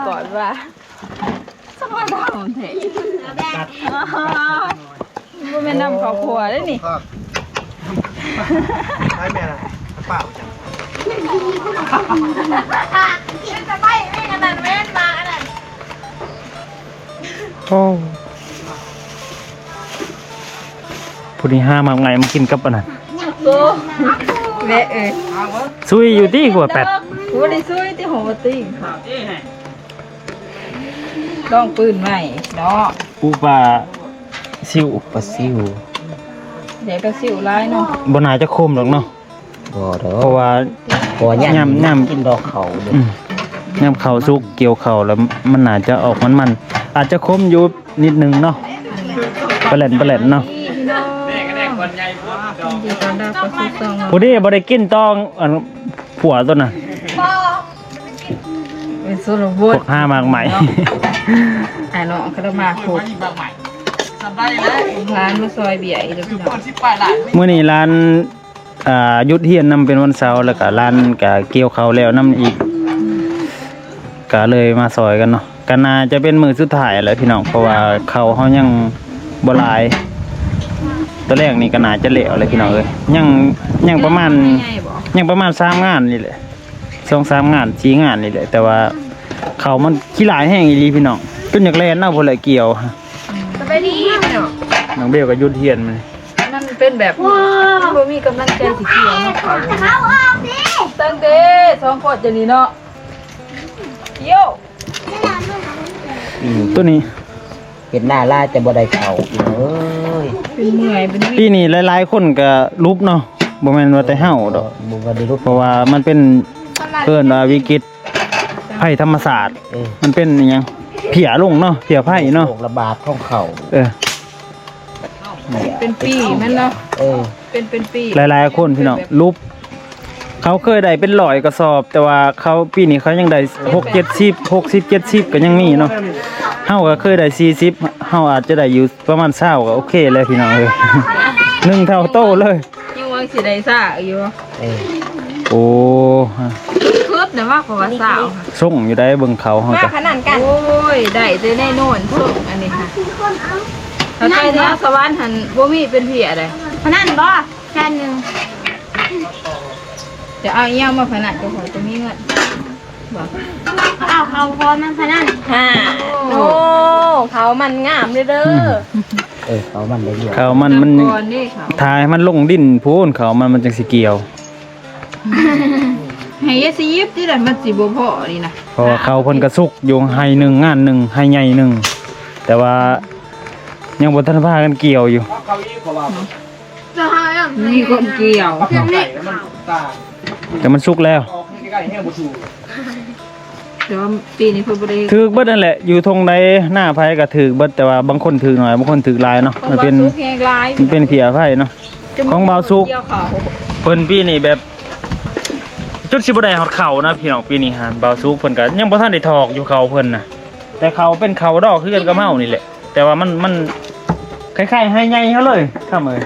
ก่อนว่าสมัยดาวเถอะมันเป็นน้ำข้าวคั่วได้นี่ใช่แม่เปล่าจังจะไปไม่ขนาดเว้นมาขนาดโอ้ผู้ที่ห้ามาไงมากินกับอันนั้นแม่ซุยอยู่ที่หัวแปดหัวได้ซุยที่หัวติ้งค่ะลองปืนใหม่เนาะปูปลาซิวปลาซิวเดี๋ยวก็สิวร้ายเนาะบนหาจะคมหรอกเนาะเพราะว่าย่ำกินดอกเขาย่ำเขาซุกเกี่ยวเขาแล้วมันอาจจะออกมันอาจจะคมยุบนิดนึงเนาะเปล่นเนาะผู้ที่บริกินต้องผัวตัวน่ะเป็นสุรวุฒิห้ามากใหม่เนาะเขาต้องมาขุดร้านมาซอยเบียร์อีกแล้วพี่น้องเมื่อนี้ร้านยุทธเฮียนนำเป็นวันเสาร์แล้วก็ร้านกะเกี่ยวเขาแล้วนำอีกก็เลยมาซอยกันเนาะกันนาจะเป็นมือสุดท้ายแล้วพี่น้องเพราะว่าเขายังบ่หลายตัวแรกนี่ก็น่าจะเหลวเลยพี่น้องยังประมาณ3 งานนี่แหละ2-3 งาน4 งานนี่แหละแต่ว่าเขามันขี้หลายแห้งอีหลีพี่น้องจนอยากแล่นเนาะพุ่นละเกี่ยวสบายดีเนาะน้องเบลก็ยุดเทียนมันนั่นเป็นแบบบ่มีกำลังใจสิเกี่ยวเนาะเขาตั้งเด้2 คนจะนี่เนาะโยตัวนี้เป็นหน้าล่าจะบ่ได้เข่าเอ้ยเป็นเมื่อยเป็นปีนี้หลายๆคนก็ลุบเนาะบ่แม่นว่าแต่เฮาดอกบ่ได้ลุบเพราะว่ามันเป็นเพิ่นว่าวิกฤตภัยธรรมศาสตร์มันเป็นอีหยังเผียลงเนาะเผียไผ่เนาะระบาดของเขาเป็นปีแม่นเนาะเป็นปีหลายๆคนพี่น้องลุบเขาเคยได้เป็น100 กระสอบแต่ว่าเขาปีนี้เขายังได้60-70ก็ยังมีเนาะเฮาก็เคยได้40เฮาอาจจะได้อยู่ประมาณ20ก็โอเคแล้วพี่น้องเอ้ย1 เท่าโตเลยยังว่าสิได้ซ่าอยู่โอ้คืบแต่ว่าเพราะว่าสาวส่งอยู่ได้เบิ่งเขาเฮาจ้ะขนาดกันโอ้ยได้แต่แน่นอนส่งอันนี้ค่ะถ้าใครที่สวรรค์หันบ่มีเป็นเพียอะไรพนันบ่แค่นึงจะเอาเงี้ยมาพนันก็ขอจะมีเงินบอกเอาเขาพอมันพนันโอ้เขามันงามเลยเด้อเขามันได้เยอะเขามันทายมันลงดินพูนเขามันจังสิเกี่ยวให้ยสิยิบที่ไหนมันสิบ่พอนี่นะเพราะเขาเพิ่นกระสุกอยู่ให้1 งาน 1ให้ใหญ่1แต่ว่ายังบ่ทันพากันเกี่ยวอยู่นี่คนเกี่ยวแต่มันสุกแล้วแต่ว่าปีนี้เพิ่นบ่ได้ถือเบิดนั่นแหละอยู่ทงใดหน้าไผก็ถือเบิดแต่ว่าบางคนถือหน่อยบางคนถือหลายเนาะมันเป็นเพียไผเนาะของบ่าวสุกเพิ่นปีนี้แบบจุดสิบ่ได้ฮอดเข่านะพี่น้องปีนี้ฮะบ่าวสุกเพิ่นก็ยังบ่ทันได้ถอกอยู่เขาเพิ่นน่ะแต่เขาเป็นเขาดอกคือกันกับเฮานี่แหละแต่ว่ามันคล้ายๆให้ใหญ่เฮาเลยครับเอ้ย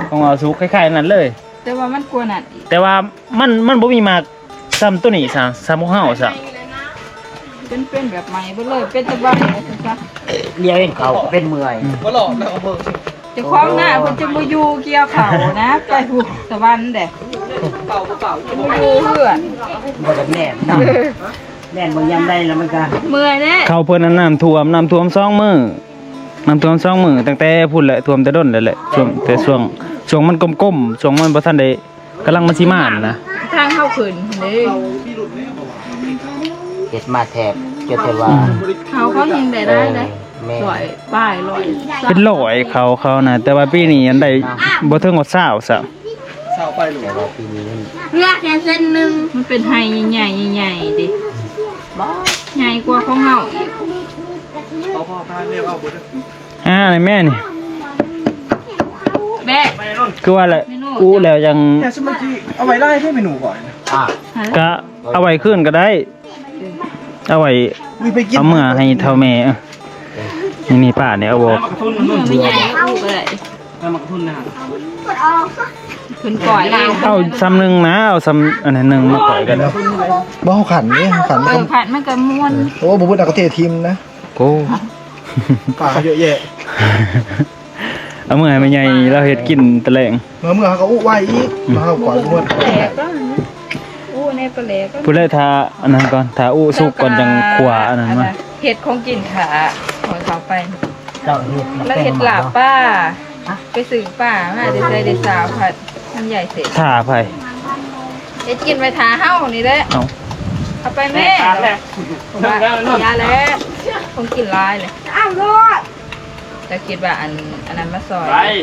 ของบ่าวสุกคล้ายๆนั่นเลยแต่ว่ามันกว่านั้นแต่ว่ามันบ่มีมากซ้ำตัวนี้ซะซ้ำของเฮาซะเป็นแบบใหม่ไปเลยเป็นตะวันซะเลี้ยงเขาเป็นเมื่อยบ่หลอกนะเบิ่งจะคล้องหน้าเพิ่นจะบ่อยู่เกี่ยวเขานะไปผู้ตะวันเด้เป่าจะบ่อยู่เพื่อนบ่ได้แน่นเนาะแน่นบ่ยามใดแล้วมันก็เมื่อยแน่เขาเพิ่นน้ำท่วม2 มื้อน้ำท่วม2 มื้อตั้งแต่พุ่นแหละท่วมแต่ด้นแล้วแหละช่วงมันก้มๆช่วงมันบ่ทันได้กำลังมันสิมานะทางเข้าขึ้นเด้เฮ็ดมาแทบจะแต่ว่าเขายังได้เลย100 ป้าย100เป็น100เขานะแต่ว่าปีนี้อันใดบ่ถึงว่า20ซะ20ไปหรือว่าปีนี้เลือกแค่เส้นนึงมันเป็นไฮใหญ่ๆดิใหญ่กว่าของเฮาอีกพ่อพาเรียกเอาบ่ได้แม่นี่แบกคือว่าแหละอู้แล้วยังแต่สมัยที่เอาไว้ได้ให้เมนูก่อนก็เอาไว้ขึ้นก็ได้เอาไว้เอาเมื่อให้เท่าแม่นี่ป้าเนี่ยเอาบอกไม่ใหญ่ลูกเลยมักทุนนะ ขึ้นก่อยเอง เอาซ้ำหนึงนะเอาซ้ำอันนั้นหนึงมาก่อยกัน บ่เขาขันนี่เขาขัน เออผัดมันก็ม่วน โอ้บ่พูดเอากระเททีมนะ โอ้ ป่าเยอะแยะ เอามื่อให้แม่ใหญ่เราเฮ็ดกินตะแลง เมื่อเขาก็อุ้ไว้อีกมาเขาก่อนหมด แหลกก็อู้ในปลาแหลกก็ ผู้ใดทาอันนั้นก่อนทาอู้สุกก่อนจังขวาอันนั้นมา เห็ดของกินขาของเขาไป เจ้าเฮ็ด แล้วเห็ดหลาบป้าไปสื่อป้ามาเดี๋ยวใจเดี๋ยวสาวผัดมันใหญ่เสร็จ ทาไผ เห็ดกินไปทาเฮ้านี่แหละ เอา เอาไปแม่ผมว่ายาแล้วคงกินร้ายเลยจะคิดว่าอันนั้นมาซอย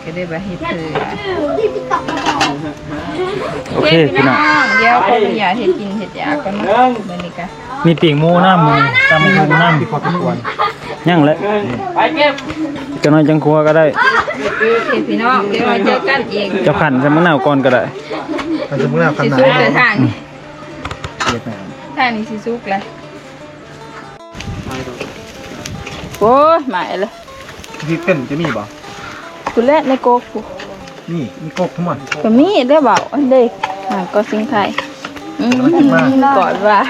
ก็ได้แบบเห็ดคือ โอเคพี่น้อง เดี๋ยวคนอยากเห็ดกินเห็ดยาก็มาเหมือนนี้กัน มีปีกหมูน้ำมือตำหมูน้ำ พอทุกวัน ยังเลยจะน้อยจังครัวก็ได้ เห็ดพี่น้องเดี๋ยวเราเจอกันอีก จะขันใส่มะนาวก่อนก็ได้ มันจะมึงแล้วข สิ นาด ซุกเลยทางนี้ เกียดแม่ ทางนี้สิซุกเลยโอ้ยหมายเลย ที่เต้นจะมีบ่ คุณเล่นในโกกู นี่มีกบทั้งหมด ก็มีได้เบาอันเด็กก็สิงไทยก่อนว่า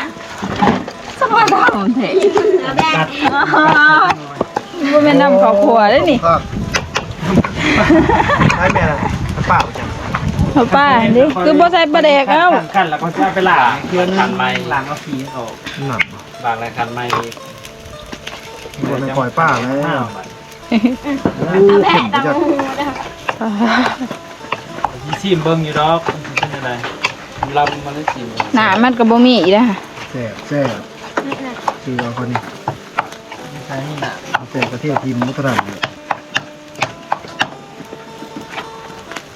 สักวันทำเถอะบ่แม่นนำครอบครัวได้นี่ ก็ให้แม่เปล่าจัง เอาป้าดิคือบ่ใส่ปลาแดกเอ้า ขั้นแล้วก็จะไปล้างเพื่อนขันไม้ล้างเอาขี้ออก หนัก บางรายขันไม้ บนในปล่อยป้าแล้ว โอ้เข็มจะ ที่ชิมเบิ่งอยู่ดอกเป็นอะไรลำมันได้ชิม หน้ามันก็บ่มีอีกนะ แซ่บแซ่บคือเอาคนนี้ ใช่นี่น่ะ เอาแต่ประเทศทีมมุตระเลย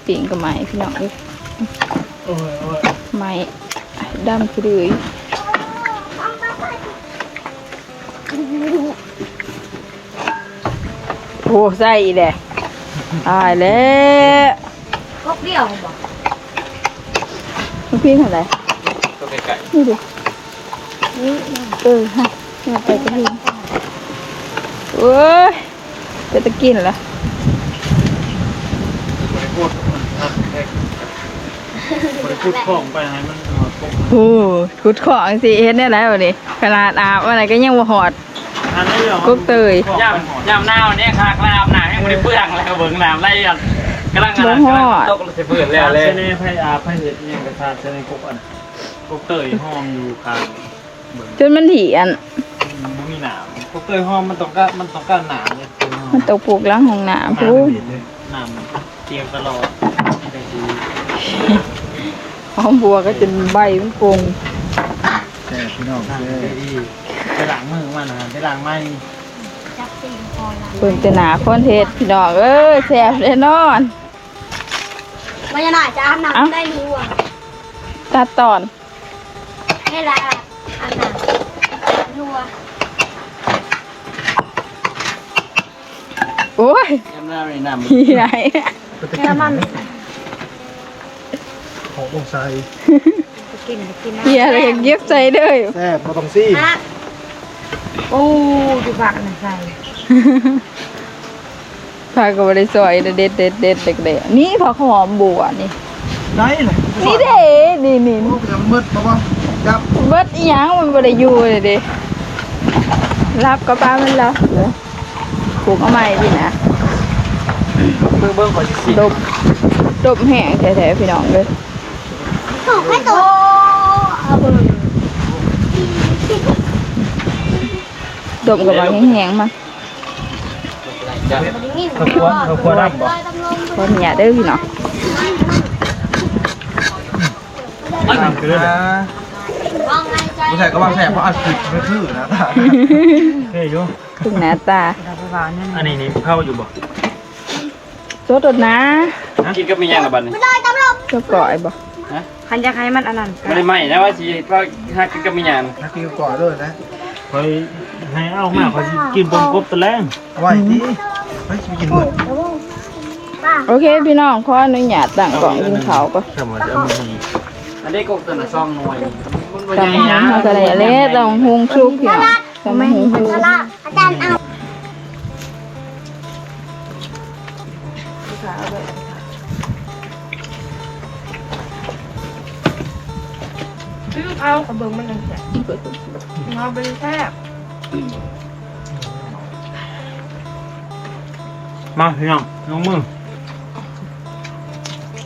ปิ่งก็ไหม้พี่น้องเอ้ย โอ้ย ไหม้ดำคือเลยโอ้ใส่อีแหละตายแล้ว พกเดียวบ่ มันพี่เท่าไหร่ ตัวไก่ นี่ดิฮะเนี่ยไปก็พี่โอ้ยจะตะกินเหรอ บริพูดบริพูดของไปให้มันหอดปก โอ้ขุดของสิเฮ็ดได้แล้วนี่ขนาดอาบอะไรก็ยังบ่หอด อันนี้เหรอ กุ๊กเตย ย่ำหน้าวันนี้ค่ะกระดาษหนาให้มันได้เปื้อนแล้วก็เบิ่งน้ำไล่กันกำลังตกเลยเปื้อนแล้วเลยเสน่ห์ไพ่อาไพ่เห็ดเนี่ยกระทาเสน่ห์กุ๊กอันกุ๊กเตยห้องอยู่กลาง จนมันถี่อัน มันมีหนามกุ๊กเตยห้องมันต้องการหนามเนี่ย มันตกปลูกหล้างห้องน้ำพูด หนามเตียงตลอด หอมบัวก็จนใบมันโกง แซ่บพี่น้อง หนาม แซ่บ ดีไปล้างมือมันนะไปล้างไม้ จับตีนคอละ เพิ่นจะหนาคอนเทศพี่น้องเอ้ยแซ่บแน่นอน มันจะหน่อยจะอาบน้ำได้รู้อ่ะ ตัดตอน ให้ละอาบน้ำรู้อ่ะ โอ้ย ยำหน้าในหนาม ขี้ไหน แค่มัน ของลงใส่ กินนะ เฮียอะไรเย็บใจเด้อ แซ่บมาต้องซี่ โอ้ดูปากมันใส่ พาก็บ่ได้ซอยเด็ดเด็ดเด็ดเด็กๆนี่ผักหอมบัวนี่ ได้เลย นี่เด้นี่นี่ ลูกจะมืดเพราะว่าจับ เบิดอีหยังมันบ่ได้อยู่เลยเด้รับก็ป้ามันรับเด้อปลูกเอาใหม่พี่นะ เบิ่งก่อนสิ ดบแห้งแท้ๆพี่น้องเด้อ ถูกให้ตัวเอาเบอร์ ดมกับว่าแห้งๆมา เขาควรดำบ่ คนอย่าเด้อพี่น้อง ดำคือเรื่อง ว่างไงใจ ผู้ชายก็ว่าแซ่บเพราะอาชีพไม่ถือนะ เฮ้ยอยู่ ถึงหน้าตา อันนี้นี่เข้าอยู่บ่ โซดดนะ กินกับมีอย่างละบัดนี่ เลยตำรวจ ก็ก่อยบ่ คันจะให้มันอันนั้น ไม่ได้ไหมนะว่าสิว่าหากินกับมีอย่าง นักกินก่อนด้วยนะ คอยให้เอามาคอยสิกินปนกบตะแรง ไหวดีเฮ้ยไปกินหมด โอเคพี่น้องขออนุญาตตั้งกล่องกินข้าวก่อน ทำมาจะเอามาให้ อันนี้กบตัวน่ะซองหน่วยมันบ่ ตำ ใหญ่ หุง นะ เฮาก็ได้แล้วต้องหุงชุกพี่น้องตำหุงชุก อาจารย์เอา เ คือเอากับเบิ่งมันนั่นแหละเอาเป็นแซ่บ มาพี่น้องน้องมือ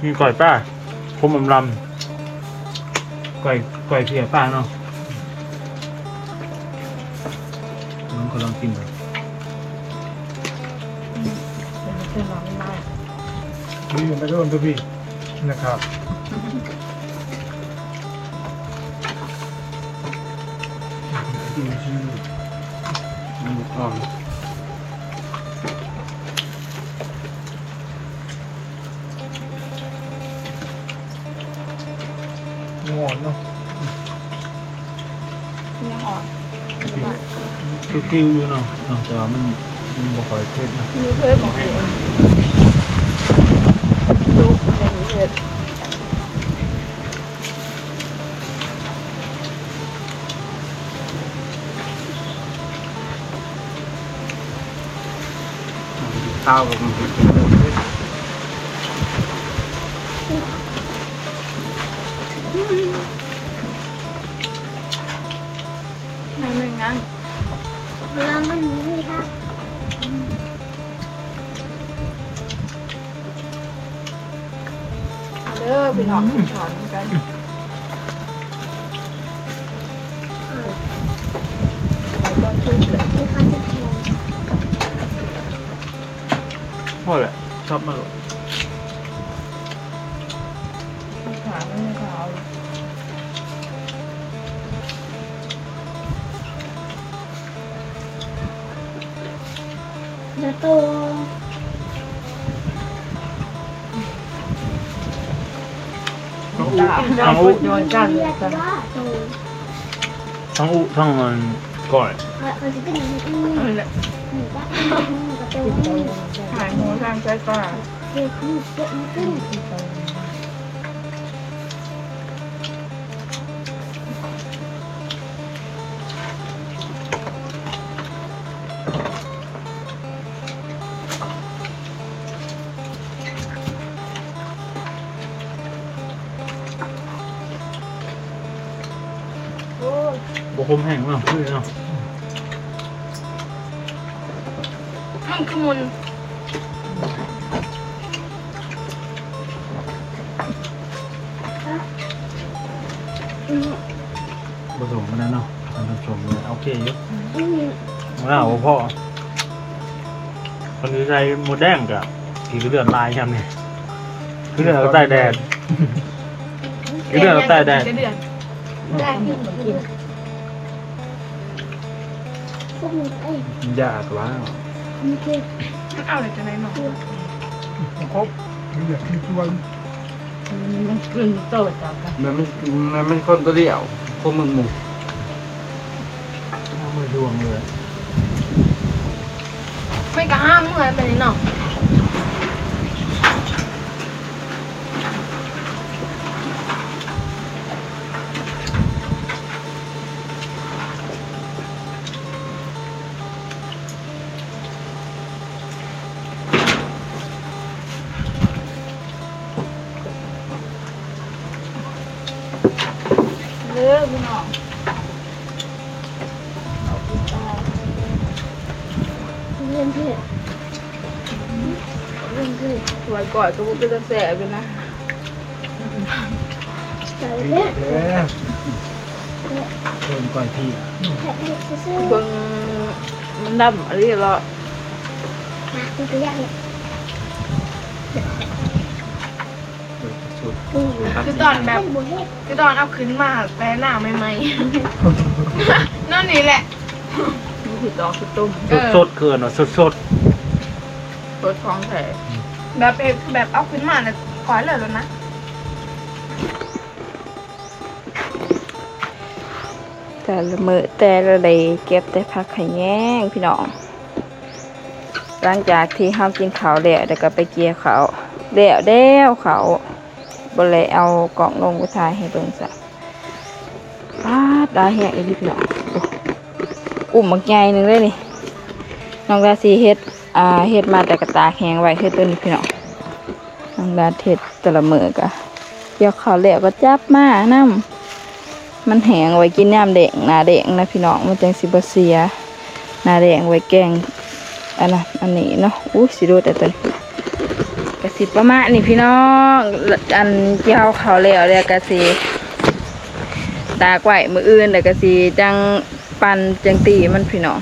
มีก่อยป้าคมลำก่อยเพียป้าเนาะ น้องกำลังกินเลย เป็นน้องไม่ นี่ยังไม่โดนตัวพี่นะครับกินชื่อมันอ่อนงอนเนาะ ยังอ่อน คือคิวอยู่เนาะแต่ว่ามันบ่ค่อยเผ็ดนะ มีเพื่อนบอกเองลูกในนี้เพื่อน ข้าวกับมันเป็น นั่งหนึ่งงั้น แล้วมันมีครับ เด้อพี่น้องสอนกัน มีความจะแข็ง พ่อแหละชอบมาก ขาไม่ขาว แล้วโต ทั้งอุ โยนกัน เรียกว่าโต ทั้งอุทั้งมันก่อย มันจะเป็นอย่างนี้ นั่นแหละ หนูว่ามันกับโตนี่ ถ่ายมูทางใจกล้า เด็กนี่เด็กนี่ บ่คมแห้งมากคือเนาะ มันขมุน ผสมกันนะเนาะท่านผู้ชมเนี่ยโอเคอยู่มาแล้วพ่อคนที่ใช้หมดแดงกับผีกระเดือนลายครับเนี่ยคือเดือนเราใต้แดดคือเดือนเราใต้แดด เดือน ได้กินกินพวกนี้ไอ้ ยากว้าว มีเค้ก เอาเลยจะไหนหนอ ครบอยากกินชวน มันกลืนโตจังกัน มันไม่คนตัวเดียวพวกมึงหมู เอามือดวงเลย ไม่กระห้ามเมื่อไปนี่เนาะ เลือกพี่น้อง เรียนเพื่อนเรียนเพื่อน สวยก่อนก็เป็นกระแสไปนะ ใส่เล็ก เอ๊ะเพิ่มก่อยพี่ แค่เล็กซื่อ เบิ่งมันดำอะไรหรอ ๆนะมันก็ยากเนี่ย สุด คือตอนแบบคือตอนเอาขึ้นมาแปลหน้าใหม่ๆนั่นนี่แหละนี่คือตอกคือตุ้ม สดๆเกินอ่ะสด สดท้องแผลแบบเอาขึ้นมาเนี่ยขอยเลยแล้วนะแต่ละมือแต่ละเลยเก็บแต่ผักไข่แย้งพี่น้องหลังจากที่ห้ามกินข้าวแล้วก็ไปเกี่ยข้าวแล้วข้าวบ่เลยเอากล่องลงไปถ่ายให้เบิ่งซะปาดดาแหกอีกพี่น้องอุ่มบักใหญ่หนึงเลยนี่น้องดาสีเฮ็ดมาแต่กระตากแห้งไว้คือตัวนี้พี่น้องน้องดาเฮ็ดแต่ละมื้อก็เกี่ยวข้าวแล้วก็จับมานำ มันแห้งไว้กินยามแดงหน้าแดงนะพี่น้องมันจังสิบ่เสียหน้าแดงไว้แกงอันนั้นอันนี้เนาะอู้สิโดดแต่ตัวนี้กะสิประมาณนี้พี่น้องอันเกี่ยวเขาแล้วกะสิตากไว้มื้ออื่นแล้วกะสิจังปั่นจังตีมันพี่น้อง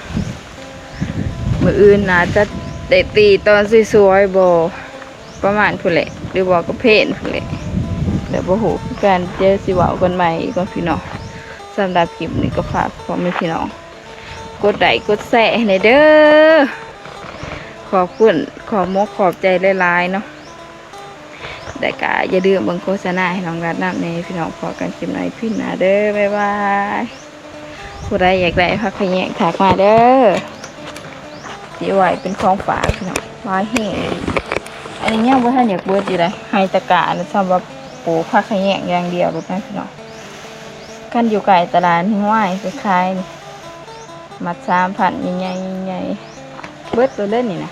มื้ออื่นน่าจะได้ตีตอนสวยๆบ่ประมาณพุ่นแหละหรือบ่ก็เพนพุ่นแหละเดี๋ยวบ่ฮู้กันเจอสิเว้ากันใหม่ก่อนพี่น้องสำหรับคลิปนี้ก็ฝากพ่อแม่พี่น้องกดไลค์กดแชร์ให้เด้อขอบคุณขอบใจหลายๆเนาะแต่ก็อย่าลืมเบิ่งโฆษณาให้น้องรัดน้ำในพี่น้องพอกันคลิปไหนพี่หน้าเด้อบ๊ายบายผู้ใดอยากได้ผักขะแยงถักมาเด้อสิไว้เป็นของฝากพี่น้องไว้ให้อันนี้ยังบ่ทันอยากเบิดอยู่เลยให้ตะกะนะสำหรับปลูกผักขะแยงอย่างเดียวรถนะพี่น้องกันอยู่ไกลตลาดหิ้งไหวไปขายนี่มัด3,000ใหญ่ๆเบิดตัวเล่นนี่นะ